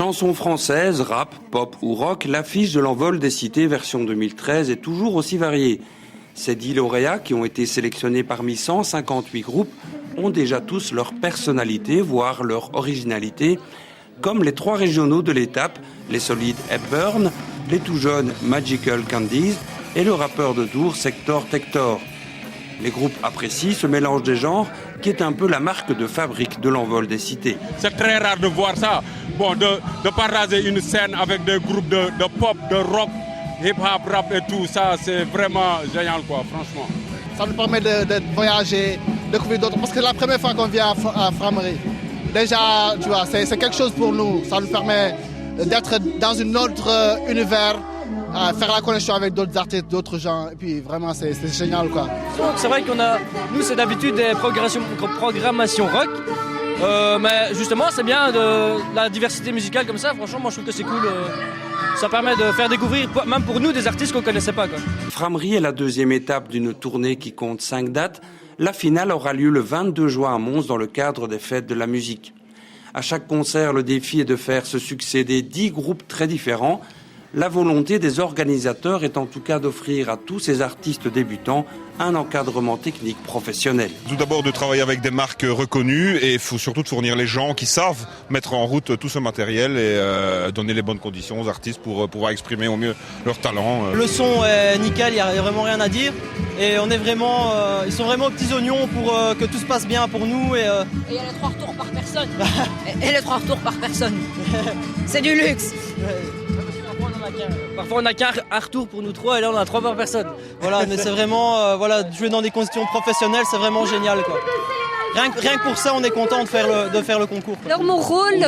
Chansons françaises, rap, pop ou rock, l'affiche de l'Envol des Cités version 2013 est toujours aussi variée. Ces 10 lauréats qui ont été sélectionnés parmi 158 groupes ont déjà tous leur personnalité, voire leur originalité, comme les 3 régionaux de l'étape, les solides Hepburn, les tout jeunes Magical Candies et le rappeur de Tours Sector Tector. Les groupes apprécient ce mélange des genres qui est un peu la marque de fabrique de l'Envol des Cités. C'est très rare de voir ça, de partager une scène avec des groupes de pop, de rock, hip-hop, rap et tout ça, c'est vraiment génial quoi, franchement. Ça nous permet de voyager, de découvrir d'autres, parce que c'est la première fois qu'on vient à Frameries. Déjà, tu vois, c'est quelque chose pour nous, ça nous permet d'être dans un autre univers, faire la connexion avec d'autres artistes, d'autres gens, et puis vraiment c'est génial quoi. C'est vrai nous c'est d'habitude des programmations rock, mais justement c'est bien de la diversité musicale comme ça, franchement moi je trouve que c'est cool, ça permet de faire découvrir, même pour nous, des artistes qu'on ne connaissait pas quoi. Frameries est la deuxième étape d'une tournée qui compte 5 dates. La finale aura lieu le 22 juin à Mons dans le cadre des fêtes de la musique. À chaque concert, le défi est de faire se succéder 10 groupes très différents. La volonté des organisateurs est en tout cas d'offrir à tous ces artistes débutants un encadrement technique professionnel. Tout d'abord de travailler avec des marques reconnues et il faut surtout de fournir les gens qui savent mettre en route tout ce matériel et donner les bonnes conditions aux artistes pour pouvoir exprimer au mieux leur talent. Le son est nickel, il n'y a vraiment rien à dire et on est vraiment, ils sont vraiment aux petits oignons pour que tout se passe bien pour nous. Et il y a les 3 retours par personne. Et les 3 retours par personne. C'est du luxe. Parfois on n'a qu'un retour pour nous 3 et là on a 3 par personne. Voilà, mais c'est vraiment jouer dans des conditions professionnelles, c'est vraiment génial quoi. Rien que pour ça, on est content de faire le concours. Alors mon rôle,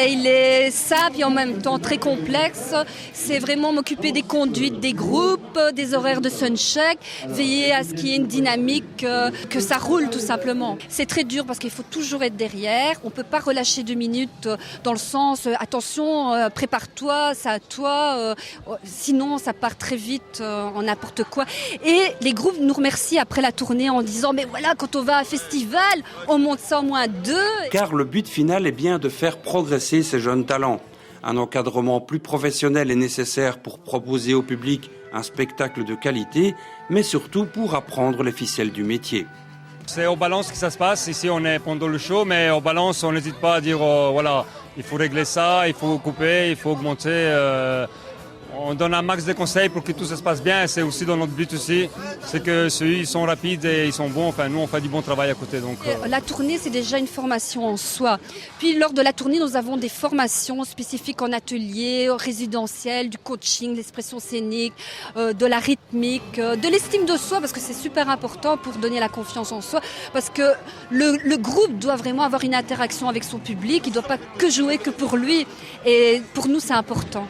il est simple et en même temps très complexe. C'est vraiment m'occuper des conduites des groupes, des horaires de soundcheck, veiller à ce qu'il y ait une dynamique, que ça roule tout simplement. C'est très dur parce qu'il faut toujours être derrière. On ne peut pas relâcher 2 minutes dans le sens attention, prépare-toi, c'est à toi. Sinon, ça part très vite en n'importe quoi. Et les groupes nous remercient après la tournée en disant mais voilà, quand on va à un festival, on monte ça au moins 2. Car le but final est bien de faire progresser ces jeunes talents. Un encadrement plus professionnel est nécessaire pour proposer au public un spectacle de qualité, mais surtout pour apprendre les ficelles du métier. C'est au balance que ça se passe, ici on est pendant le show, mais au balance on n'hésite pas à dire voilà, il faut régler ça, il faut couper, il faut augmenter. On donne un max de conseils pour que tout ça se passe bien et c'est aussi dans notre but aussi, c'est que ceux-là ils sont rapides et ils sont bons, enfin nous on fait du bon travail à côté. Donc, La tournée c'est déjà une formation en soi. Puis lors de la tournée nous avons des formations spécifiques en atelier, résidentiel, du coaching, l'expression scénique, de la rythmique, de l'estime de soi parce que c'est super important pour donner la confiance en soi parce que le groupe doit vraiment avoir une interaction avec son public, il ne doit pas que jouer que pour lui et pour nous c'est important.